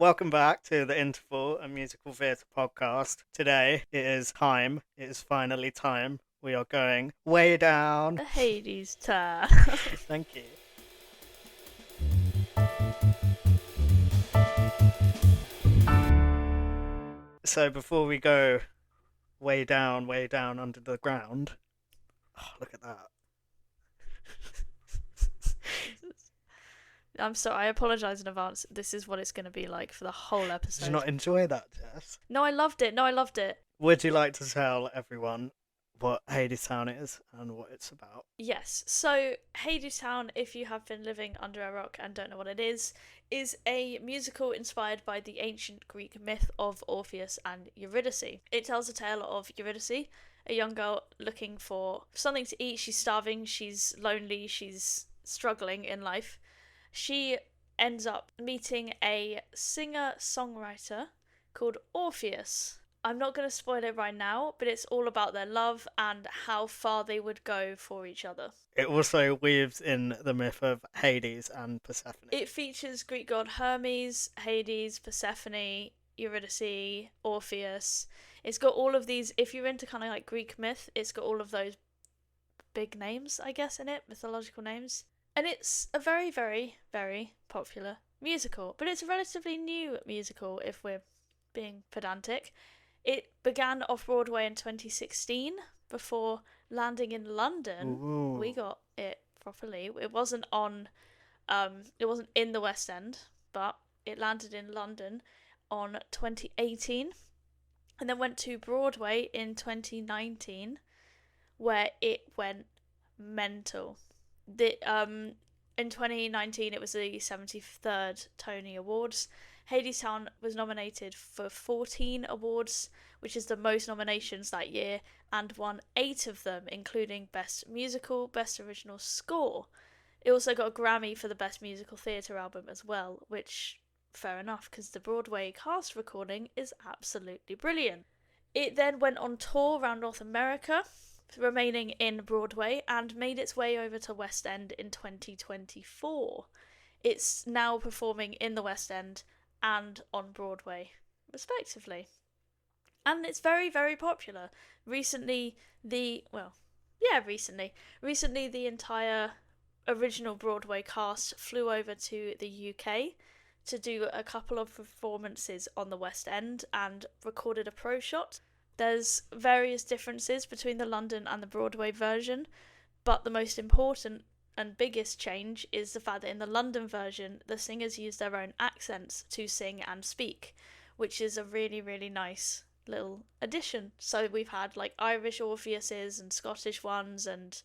Welcome back to the Interval, a musical theatre podcast. Today it is time. It is finally time. We are going way down. The Hadestown. Thank you. So before we go way down under the ground. Oh, look at that. I'm sorry, I apologise in advance. This is what it's going to be like for the whole episode. Did you not enjoy that, Jess? No, I loved it. Would you like to tell everyone what Hadestown is and what it's about? Yes, so Hadestown, if you have been living under a rock and don't know what it is a musical inspired by the ancient Greek myth of Orpheus and Eurydice. It tells a tale of Eurydice, a young girl looking for something to eat. She's starving, she's lonely, she's struggling in life. She ends up meeting a singer-songwriter called Orpheus. I'm not going to spoil it right now, but it's all about their love and how far they would go for each other. It also weaves in the myth of Hades and Persephone. It features Greek god Hermes, Hades, Persephone, Eurydice, Orpheus. It's got all of these, if you're into kind of like Greek myth, it's got all of those big names, I guess, in it, mythological names. And it's a very, very, very popular musical, but it's a relatively new musical if we're being pedantic. It began off Broadway in 2016 before landing in London. Ooh. We got it properly. It wasn't in the West End, but it landed in London on 2018 and then went to Broadway in 2019 where it went mental. In 2019 it was the 73rd Tony Awards. Hadestown was nominated for 14 awards, which is the most nominations that year, and won 8 of them, including Best Musical, Best Original Score. It also got a Grammy for the Best Musical Theatre Album as well, which, fair enough, because the Broadway cast recording is absolutely brilliant. It then went on tour around North America, remaining in Broadway, and made its way over to West End in 2024. It's now performing in the West End and on Broadway, respectively. And it's very, very popular. Recently, the entire original Broadway cast flew over to the UK to do a couple of performances on the West End and recorded a pro shot. There's various differences between the London and the Broadway version, but the most important and biggest change is the fact that in the London version, the singers use their own accents to sing and speak, which is a really, really nice little addition. So we've had like Irish Orpheuses and Scottish ones, and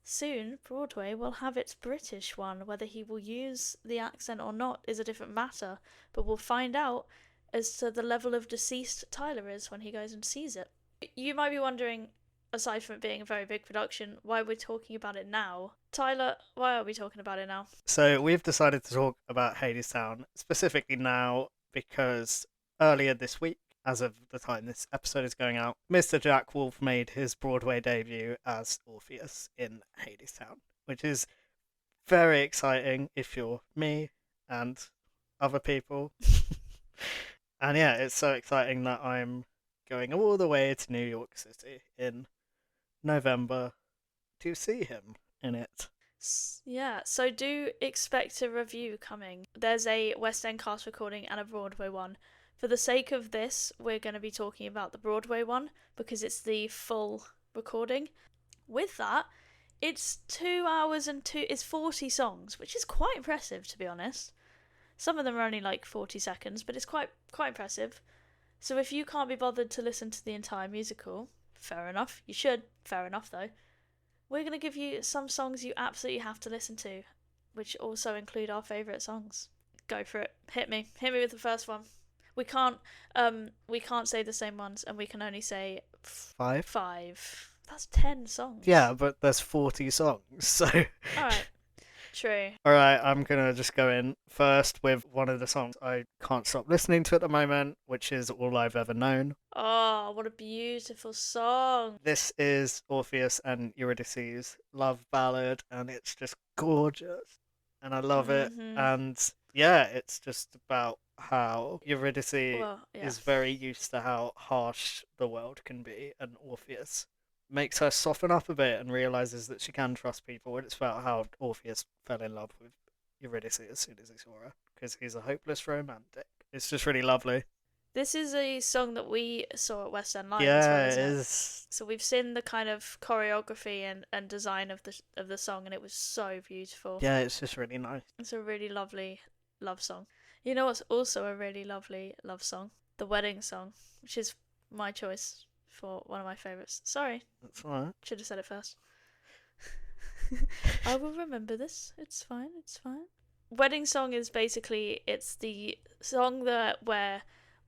soon Broadway will have its British one. Whether he will use the accent or not is a different matter, but we'll find out as to the level of deceased Tyler is when he goes and sees it. You might be wondering, aside from it being a very big production, why we're talking about it now. Tyler, why are we talking about it now? So we've decided to talk about Hadestown specifically now because earlier this week, as of the time this episode is going out, Mr. Jack Wolf made his Broadway debut as Orpheus in Hadestown, which is very exciting if you're me and other people. And yeah, it's so exciting that I'm going all the way to New York City in November to see him in it. Yeah, so do expect a review coming. There's a West End cast recording and a Broadway one. For the sake of this, we're going to be talking about the Broadway one because it's the full recording. With that, it's 2 hours and it's 40 songs, which is quite impressive, to be honest. Some of them are only like 40 seconds, but it's quite impressive. So if you can't be bothered to listen to the entire musical, fair enough. You should. Fair enough, though. We're going to give you some songs you absolutely have to listen to, which also include our favourite songs. Go for it. Hit me with the first one. We can't say the same ones, and we can only say five. That's 10 songs. Yeah, but there's 40 songs, so... Alright, true. Alright, I'm gonna just go in first with one of the songs I can't stop listening to at the moment, which is All I've Ever Known. Oh, what a beautiful song. This is Orpheus and Eurydice's love ballad, and it's just gorgeous. And I love it. And yeah, it's just about how Eurydice Well, yeah. is very used to how harsh the world can be, and Orpheus makes her soften up a bit and realizes that she can trust people. And it's about how Orpheus fell in love with Eurydice as soon as he saw her, because he's a hopeless romantic. It's just really lovely. This is a song that we saw at West End Live as well, Yeah, it isn't it? is. So we've seen the kind of choreography and design of the song, and it was so beautiful. Yeah, it's just really nice. It's a really lovely love song. You know what's also a really lovely love song? The wedding song, which is my choice for one of my favourites. Sorry, That's alright. should have said it first. I will remember this. It's fine. It's fine. Wedding song is basically it's the song that where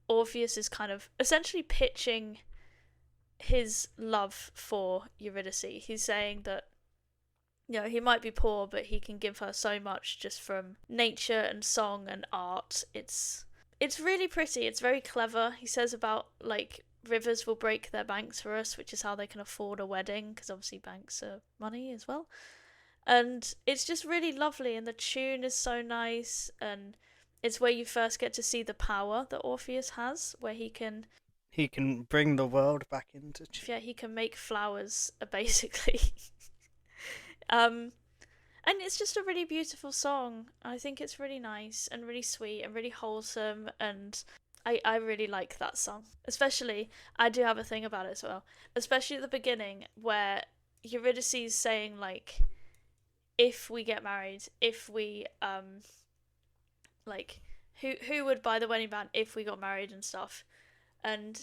Orpheus is kind of essentially pitching his love for Eurydice. He's saying that he might be poor, but he can give her so much just from nature and song and art. It's really pretty. It's very clever. He says about like rivers will break their banks for us, which is how they can afford a wedding because obviously banks are money as well. And it's just really lovely, and the tune is so nice, and it's where you first get to see the power that Orpheus has, where He can bring the world back into. he can make flowers basically. um and it's just a really beautiful song. I think it's really nice and really sweet and really wholesome, and I really like that song. Especially, I do have a thing about it as well. Especially at the beginning where Eurydice is saying like, if we get married, if we like who would buy the wedding band if we got married and stuff. And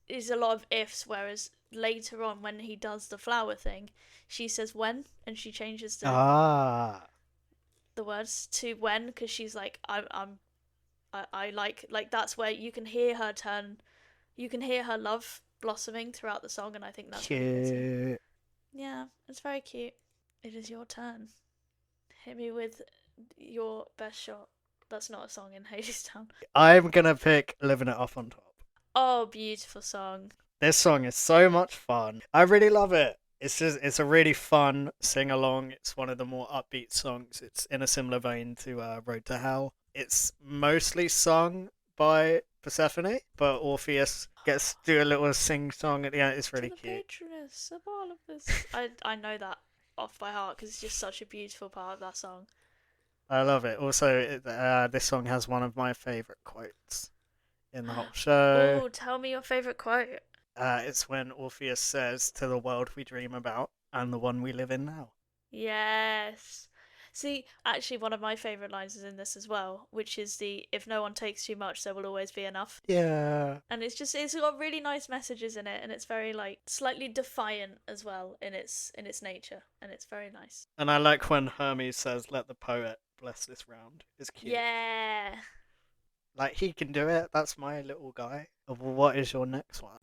there's a lot of ifs, whereas later on when he does the flower thing, she says when, and she changes Ah, the words to when because she's like I like that's where you can hear her turn, you can hear her love blossoming throughout the song, and I think that's really pretty. cute. Yeah, it's very cute. It is your turn. Hit me with your best shot. That's not a song in Hadestown. I'm gonna pick "Living It Up on Top." Oh, beautiful song. This song is so much fun. I really love it. It's a really fun sing along. It's one of the more upbeat songs. It's in a similar vein to Road to Hell. It's mostly sung by Persephone, but Orpheus gets to do a little sing song at the end. It's really To the cute. patroness of all of this. I know that off by heart because it's just such a beautiful part of that song. I love it. Also, this song has one of my favorite quotes in the whole show. Oh, tell me your favorite quote. It's when Orpheus says, "To the world we dream about and the one we live in now." Yes. See, actually, one of my favourite lines is in this as well, which is the "If no one takes too much, there will always be enough." Yeah. And it's got really nice messages in it, and it's very like slightly defiant as well in its nature, and it's very nice. And I like when Hermes says, "Let the poet bless this round." It's cute. Yeah. Like, he can do it. That's my little guy. What is your next one?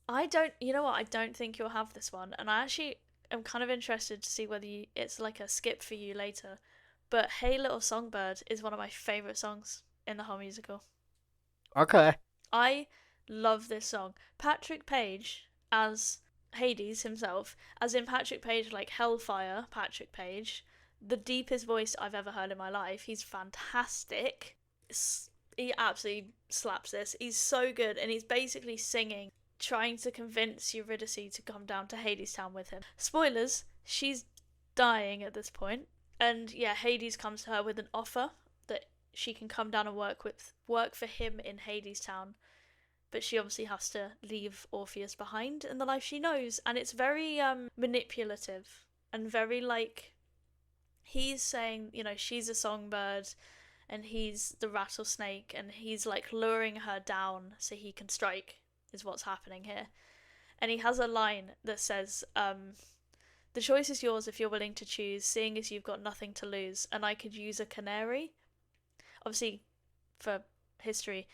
You know what? I don't think you'll have this one, and I actually am kind of interested to see whether it's like a skip for you later. But "Hey Little Songbird" is one of my favourite songs in the whole musical. Okay. I love this song. Patrick Page as Hades himself, as in Patrick Page like Hellfire Patrick Page, the deepest voice I've ever heard in my life. He's fantastic. He absolutely slaps this. He's so good, and he's basically singing, trying to convince Eurydice to come down to Hadestown with him. Spoilers, she's dying at this point. And yeah, Hades comes to her with an offer that she can come down and work for him in Hadestown. But she obviously has to leave Orpheus behind in the life she knows, and it's very manipulative and very like he's saying, she's a songbird and he's the rattlesnake, and he's like luring her down so he can strike, is what's happening here. And he has a line that says, "The choice is yours if you're willing to choose, seeing as you've got nothing to lose, and I could use a canary." Obviously, for history,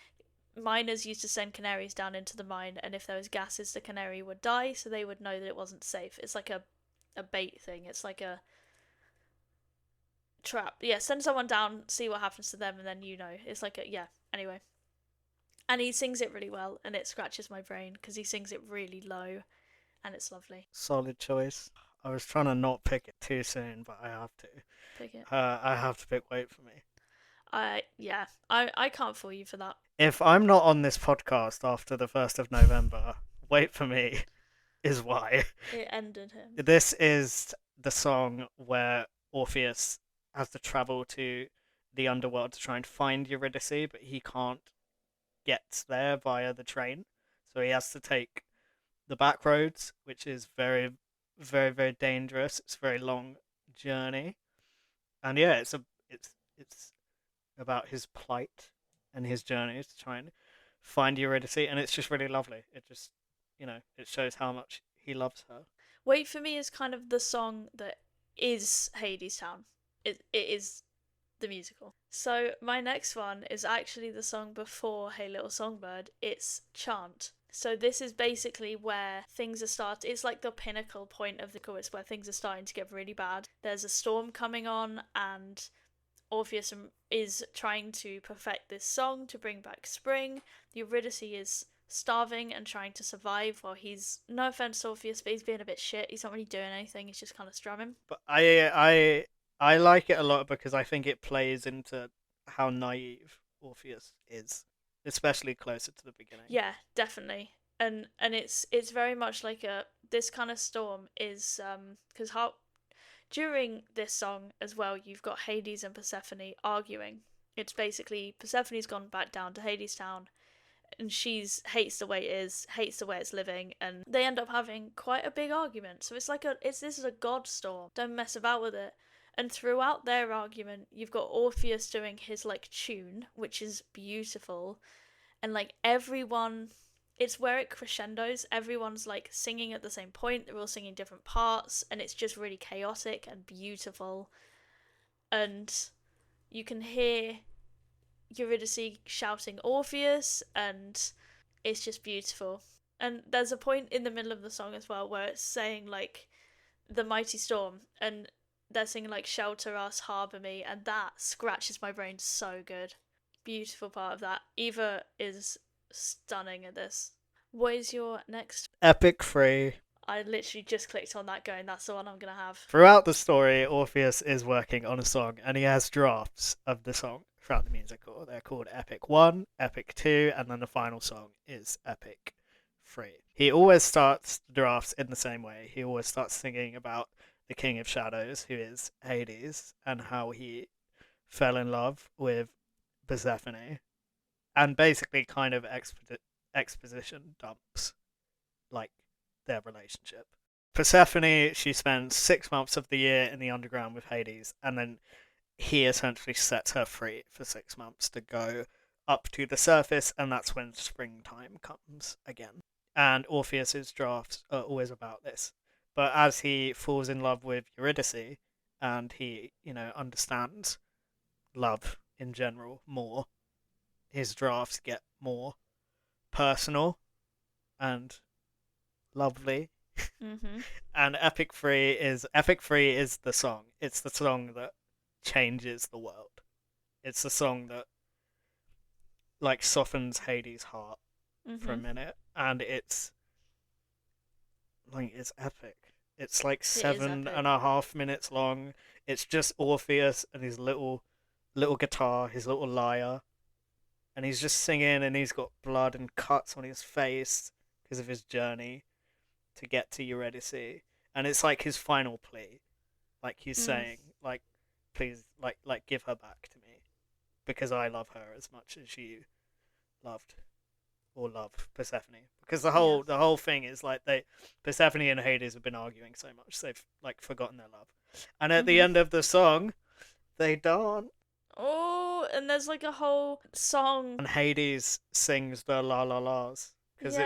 miners used to send canaries down into the mine, and if there was gases, the canary would die, so they would know that it wasn't safe. It's like a bait thing. It's like a trap. Yeah, send someone down, see what happens to them, and then It's like yeah, anyway. And he sings it really well, and it scratches my brain because he sings it really low, and it's lovely. Solid choice. I was trying to not pick it too soon, but I have to. Pick it. I have to pick "Wait for Me." I can't fool you for that. If I'm not on this podcast after the 1st of November, wait for me is why. It ended him. This is the song where Orpheus has to travel to the underworld to try and find Eurydice, but he can't get there via the train. So he has to take the back roads, which is very, very, very dangerous. It's a very long journey. And yeah, it's about his plight and his journeys to try and find Eurydice, and it's just really lovely. It just, it shows how much he loves her. Wait for Me is kind of the song that is Hadestown. It is the musical. So my next one is actually the song before Hey Little Songbird. It's Chant. So this is basically where things are starting. It's like the pinnacle point of the chorus where things are starting to get really bad. There's a storm coming on, and Orpheus is trying to perfect this song to bring back spring. Eurydice is starving and trying to survive while he's, no offense to Orpheus, but he's being a bit shit. He's not really doing anything. He's just kind of strumming. But I like it a lot because I think it plays into how naive Orpheus is, especially closer to the beginning. Yeah, definitely. And it's very much like this kind of storm is because how during this song as well, you've got Hades and Persephone arguing. It's basically Persephone's gone back down to Hadestown, and she's hates the way it is, hates the way it's living, and they end up having quite a big argument. So it's like this is a god storm. Don't mess about with it. And throughout their argument, you've got Orpheus doing his like tune, which is beautiful, and like everyone, it's where it crescendos. Everyone's like singing at the same point. They're all singing different parts, and it's just really chaotic and beautiful. And you can hear Eurydice shouting Orpheus, and it's just beautiful. And there's a point in the middle of the song as well where it's saying like the mighty storm, and they're singing like shelter us, harbour me, and that scratches my brain so good. Beautiful part of that. Eva is stunning at this. What is your next? Epic Free. I literally just clicked on that going, that's the one I'm going to have. Throughout the story, Orpheus is working on a song, and he has drafts of the song throughout the musical. They're called Epic 1, Epic 2, and then the final song is Epic 3. He always starts the drafts in the same way. He always starts singing about the King of Shadows, who is Hades, and how he fell in love with Persephone, and basically kind of exposition dumps like their relationship. Persephone, she spends 6 months of the year in the underground with Hades, and then he essentially sets her free for 6 months to go up to the surface, and that's when springtime comes again. And Orpheus's drafts are always about this. But as he falls in love with Eurydice, and he, understands love in general more, his drafts get more personal and lovely. Mm-hmm. And Epic 3 is the song. It's the song that changes the world. It's the song that like softens Hades' heart for a minute, and it's epic. It's like 7.5 minutes long. It's just Orpheus and his little guitar, his little lyre, and he's just singing, and he's got blood and cuts on his face because of his journey to get to Eurydice, and it's like his final plea, like he's saying, like, please, like give her back to me, because I love her as much as you loved or love Persephone. Because the whole thing is like Persephone and Hades have been arguing so much they've like forgotten their love, and at the end of the song, they dance. Oh, and there's like a whole song. And Hades sings the la la la's because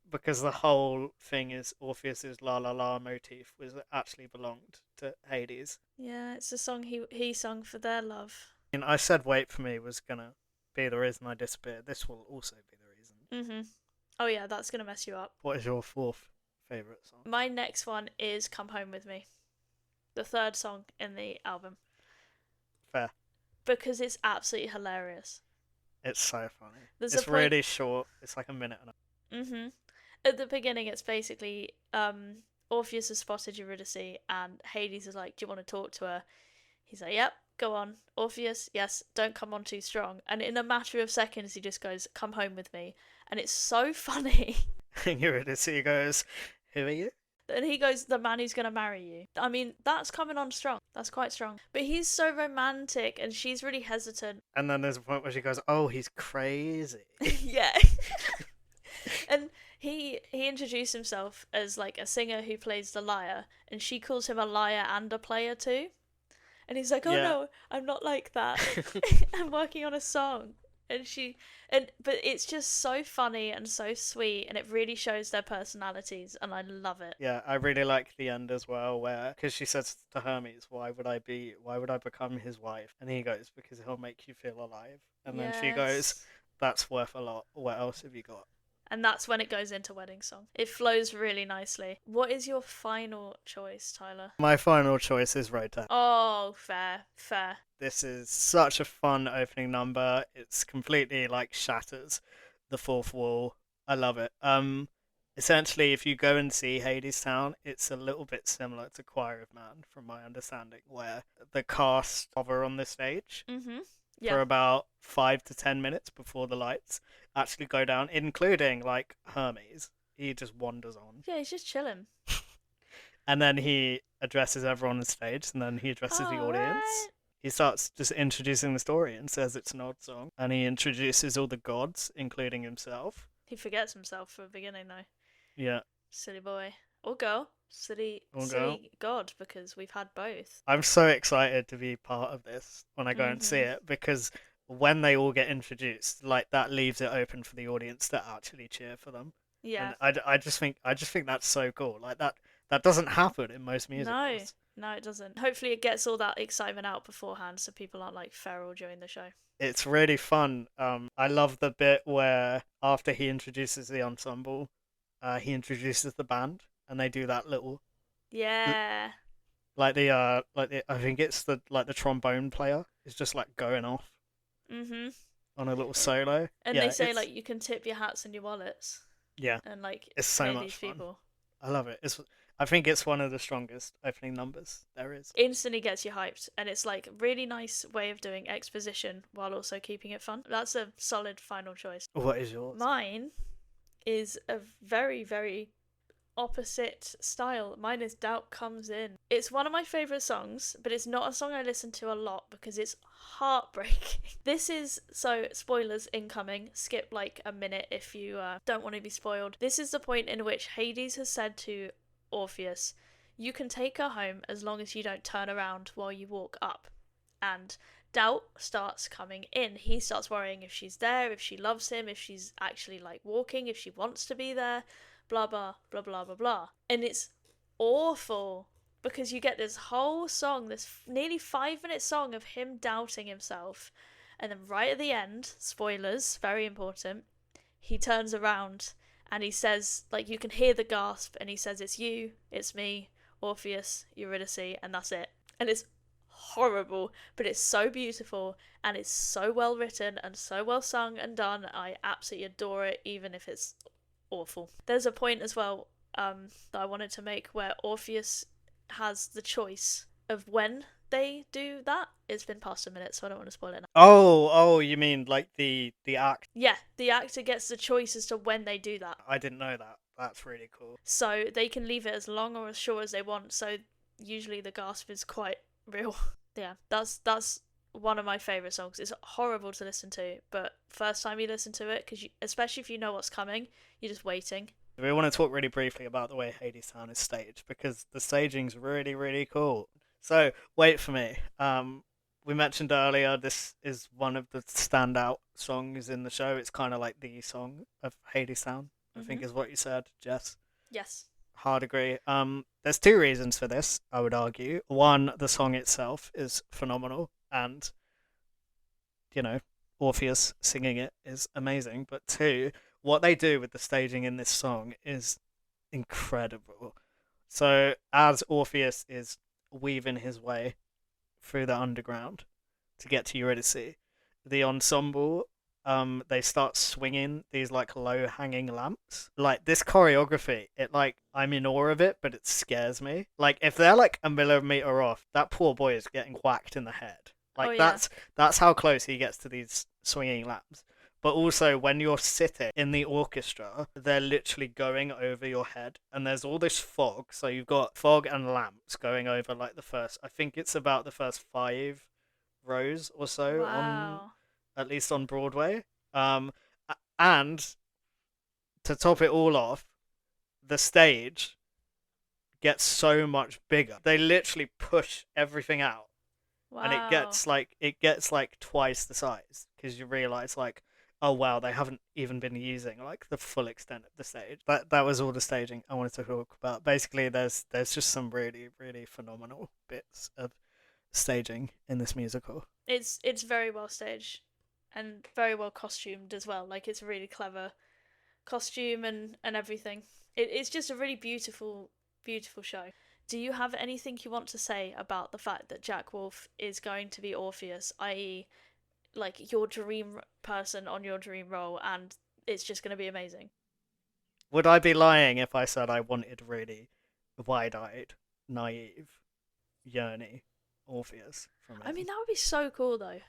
because the whole thing is Orpheus's la la la motif was actually belonged to Hades. Yeah, it's a song he sung for their love. And I said "Wait for Me" was gonna be the reason I disappeared. This will also be the reason. Oh yeah, that's gonna mess you up. What is your fourth favourite song? My next one is "Come Home with Me," the third song in the album. Fair. Because it's absolutely hilarious. It's so funny. It's really short. It's like a minute and a... At the beginning, it's basically Orpheus has spotted Eurydice, and Hades is like, do you want to talk to her? He's like, yep. go on. Orpheus, yes, don't come on too strong. And in a matter of seconds, he just goes, come home with me. And it's so funny. And Eurydice goes, who are you? And he goes, the man who's going to marry you. I mean, that's coming on strong. That's quite strong. But he's so romantic and she's really hesitant. And then there's a point where she goes, oh, he's crazy. Yeah. And he introduced himself as like a singer who plays the lyre, and she calls him a liar and a player too. And he's like, oh no, I'm not like that. I'm working on a song. But it's just so funny and so sweet, and it really shows their personalities, and I love it. Yeah, I really like the end as well, where because she says to Hermes, why would I become his wife? And he goes, because he'll make you feel alive. And then she goes, that's worth a lot. What else have you got? And that's when it goes into wedding song. It flows really nicely. What is your final choice, Tyler? My final choice is Rotan. Oh, fair. This is such a fun opening number. It's completely like shatters the fourth wall. I love it. Essentially, if you go and see Hadestown, it's a little bit similar to Choir of Man, from my understanding, where the cast hover on the stage for about 5 to 10 minutes before the lights actually go down, including like Hermes. He just wanders on. Yeah, he's just chilling. And then he addresses everyone on stage, and then he addresses the audience. Right. He starts just introducing the story and says it's an odd song. And he introduces all the gods, including himself. He forgets himself for the beginning, though. Yeah. Silly boy. Or girl. Silly god, because we've had both. I'm so excited to be part of this when I go and see it, because when they all get introduced, like, that leaves it open for the audience to actually cheer for them. Yeah. And I just think that's so cool. Like, that doesn't happen in most musicals. No, it doesn't. Hopefully it gets all that excitement out beforehand so people aren't like feral during the show. It's really fun. I love the bit where after he introduces the ensemble, he introduces the band, and they do that little I think it's the trombone player is just like going off on a little solo. And they say like you can tip your hats and your wallets. Yeah. And like it's so much fun. People. I love it. I think it's one of the strongest opening numbers there is. Instantly gets you hyped, and it's like a really nice way of doing exposition while also keeping it fun. That's a solid final choice. What is yours? Mine is a very, very opposite style. Mine is Doubt Comes In. It's one of my favourite songs, but it's not a song I listen to a lot because it's heartbreaking. This is, so spoilers incoming, skip like a minute if you don't want to be spoiled. This is the point in which Hades has said to Orpheus, you can take her home as long as you don't turn around while you walk up. And doubt starts coming in. He starts worrying if she's there, if she loves him, if she's actually like walking, if she wants to be there, blah blah blah blah blah blah. And it's awful because you get this whole song, this nearly 5-minute song of him doubting himself, and then right at the end, spoilers, very important, he turns around and he says, like, you can hear the gasp, and he says, it's you, it's me, Orpheus, Eurydice, and that's it. And it's horrible, but it's so beautiful, and it's so well written, and so well sung and done. I absolutely adore it, even if it's awful. There's a point as well that I wanted to make where Orpheus has the choice of when they do that. It's been past a minute, so I don't want to spoil it now. Oh, you mean like the act? Yeah, the actor gets the choice as to when they do that. I didn't know that. That's really cool. So they can leave it as long or as short as they want, so usually the gasp is quite real. Yeah, that's one of my favourite songs. It's horrible to listen to, but first time you listen to it, because especially if you know what's coming, you're just waiting. We want to talk really briefly about the way Hadestown is staged, because the staging's really, really cool. So, wait for me. We mentioned earlier, this is one of the standout songs in the show. It's kind of like the song of Hadestown, I think is what you said, Jess. Yes. Hard agree. There's 2 reasons for this, I would argue. One, the song itself is phenomenal, and, you know, Orpheus singing it is amazing. But 2, what they do with the staging in this song is incredible. So, as Orpheus is weaving his way through the underground to get to Eurydice, the ensemble, they start swinging these like low hanging lamps. Like, this choreography, it like, I'm in awe of it, but it scares me. Like, if they're like a millimeter off, that poor boy is getting whacked in the head. Oh Like yeah. that's how close he gets to these swinging lamps. But also when you're sitting in the orchestra, they're literally going over your head, and there's all this fog. So you've got fog and lamps going over like the first. I think it's about the first 5 rows or so on, Wow. at least on Broadway. And to top it all off, the stage gets so much bigger. They literally push everything out, and Wow. it gets like twice the size because you realize like, oh wow, they haven't even been using like the full extent of the stage. That was all the staging I wanted to talk about. Basically, there's just some really phenomenal bits of staging in this musical. It's very well staged and very well costumed as well. Like it's really clever costume and everything. It's just a really beautiful show. Do you have anything you want to say about the fact that Jack Wolf is going to be Orpheus, i.e., like your dream person on your dream role, and it's just going to be amazing? Would I be lying if I said I wanted really wide-eyed, naive, yearny Orpheus from I mean, him? that would be so cool though.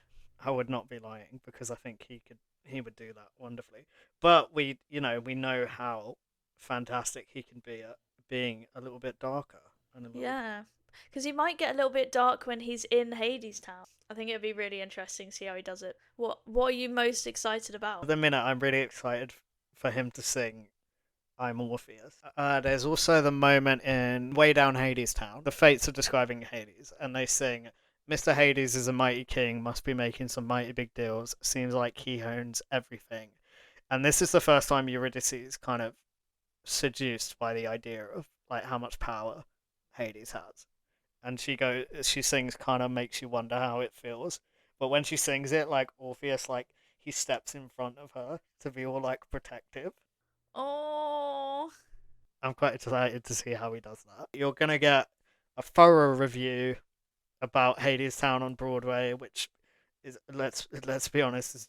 I would not be lying because I think he would do that wonderfully. But we know how fantastic he can be at being a little bit darker and a little. Yeah, because he might get a little bit dark when he's in Hadestown. I think it'd be really interesting to see how he does it. What are you most excited At about? the minute, I'm really excited for him to sing I'm Orpheus. There's also the moment in Way Down Hades Town. The Fates are describing Hades, and they sing, Mr. Hades is a mighty king, must be making some mighty big deals. Seems like he owns everything. And this is the first time Eurydice is kind of seduced by the idea of like how much power Hades has. And she sings, kind of makes you wonder how it feels. But when she sings it, like Orpheus, like he steps in front of her to be all like protective. Oh, I'm quite excited to see how he does that. You're gonna get a thorough review about Hadestown on Broadway, which is let's be honest, is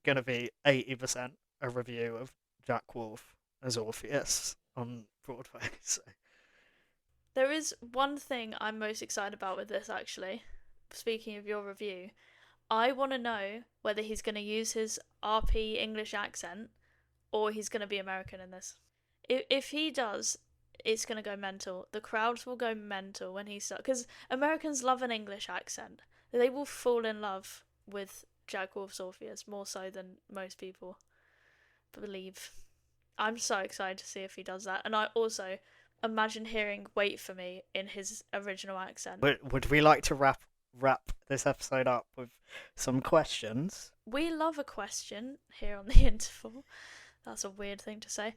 gonna be 80% a review of Jack Wolf as Orpheus on Broadway. So there is one thing I'm most excited about with this actually. Speaking of your review, I want to know whether he's going to use his RP English accent or he's going to be American in this. If he does, it's going to go mental. The crowds will go mental when he starts. Because Americans love an English accent. They will fall in love with Jack Wolf's Orpheus more so than most people believe. I'm so excited to see if he does that. And I also imagine hearing Wait for Me in his original accent. would we like to wrap this episode up with some questions? We love a question here on the interval. That's a weird thing to say.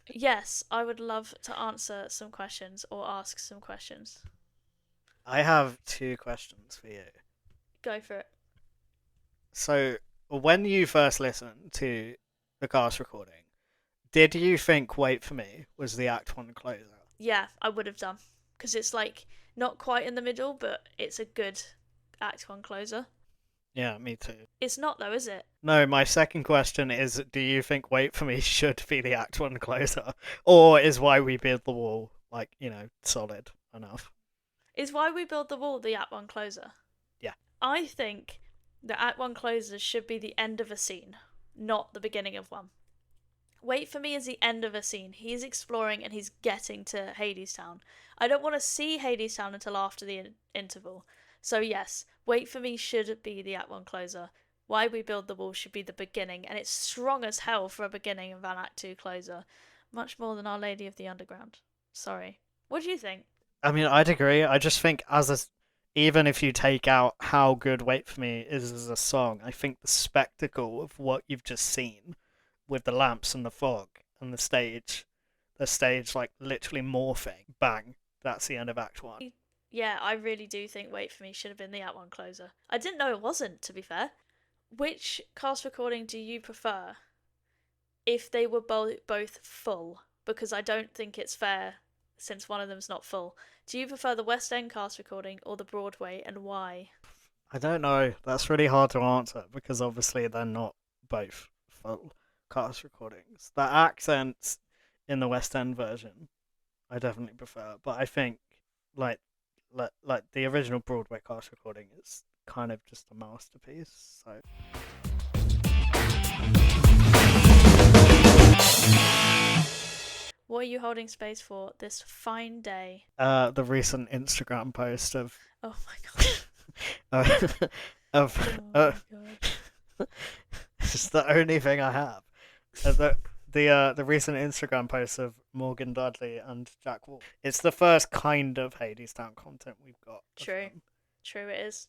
Yes, I would love to answer some questions or ask some questions. I have 2 questions for you. Go for it. So when you first listened to the cast recording, did you think Wait for Me was the Act 1 closer? Yeah, I would have done. Because it's like not quite in the middle, but it's a good Act 1 closer. Yeah, me too. It's not though, is it? No, my second question is, do you think Wait for Me should be the Act 1 closer? Or is Why We Build the Wall, like, solid enough? Is Why We Build the Wall the Act 1 closer? Yeah. I think the Act 1 closer should be the end of a scene, not the beginning of one. Wait for Me is the end of a scene. He's exploring and he's getting to Hadestown. I don't want to see Hadestown until after the interval. So yes, Wait for Me should be the Act 1 closer. Why We Build the Wall should be the beginning, and it's strong as hell for a beginning of an Act 2 closer. Much more than Our Lady of the Underground. Sorry. What do you think? I mean, I'd agree. I just think even if you take out how good Wait for Me is as a song, I think the spectacle of what you've just seen with the lamps and the fog and the stage like literally morphing, bang, that's the end of Act 1. Yeah, I really do think Wait for Me should have been the Act 1 closer. I didn't know it wasn't, to be fair. Which cast recording do you prefer if they were both full? Because I don't think it's fair since one of them's not full. Do you prefer the West End cast recording or the Broadway, and why? I don't know. That's really hard to answer because obviously they're not both full cast recordings. The accents in the West End version, I definitely prefer, but I think like like the original Broadway cast recording is kind of just a masterpiece. So. What are you holding space for this fine day? The recent Instagram post of Oh my god. of Oh my god. it's the only thing I have. The recent Instagram post of Morgan Dudley and Jack Wolf. It's the first kind of Hadestown content we've got. True. True it is.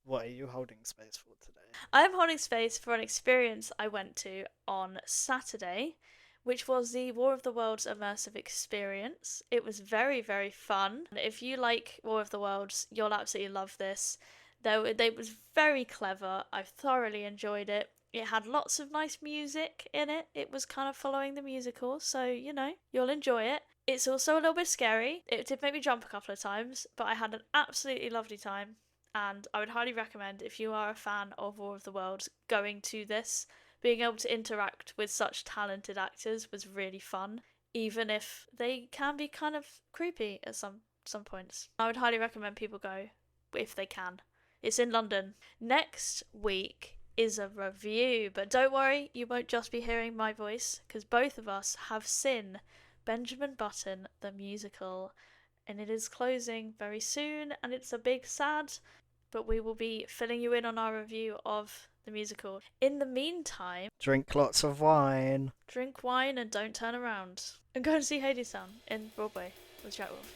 What are you holding space for today? I'm holding space for an experience I went to on Saturday, which was the War of the Worlds immersive experience. It was very, very fun. If you like War of the Worlds, you'll absolutely love this. Though it was very clever. I thoroughly enjoyed it. It had lots of nice music in it. It was kind of following the musical, so you'll enjoy it. It's also a little bit scary. It did make me jump a couple of times, but I had an absolutely lovely time. And I would highly recommend, if you are a fan of War of the Worlds, going to this. Being able to interact with such talented actors was really fun, even if they can be kind of creepy at some points. I would highly recommend people go if they can. It's in London. Next week is a review, but don't worry, you won't just be hearing my voice, because both of us have seen Benjamin Button the musical, and it is closing very soon, and it's a big sad, but we will be filling you in on our review of the musical. In the meantime, drink lots of wine. Drink wine and don't turn around. And go and see Hadestown in Broadway with Jack Wolf.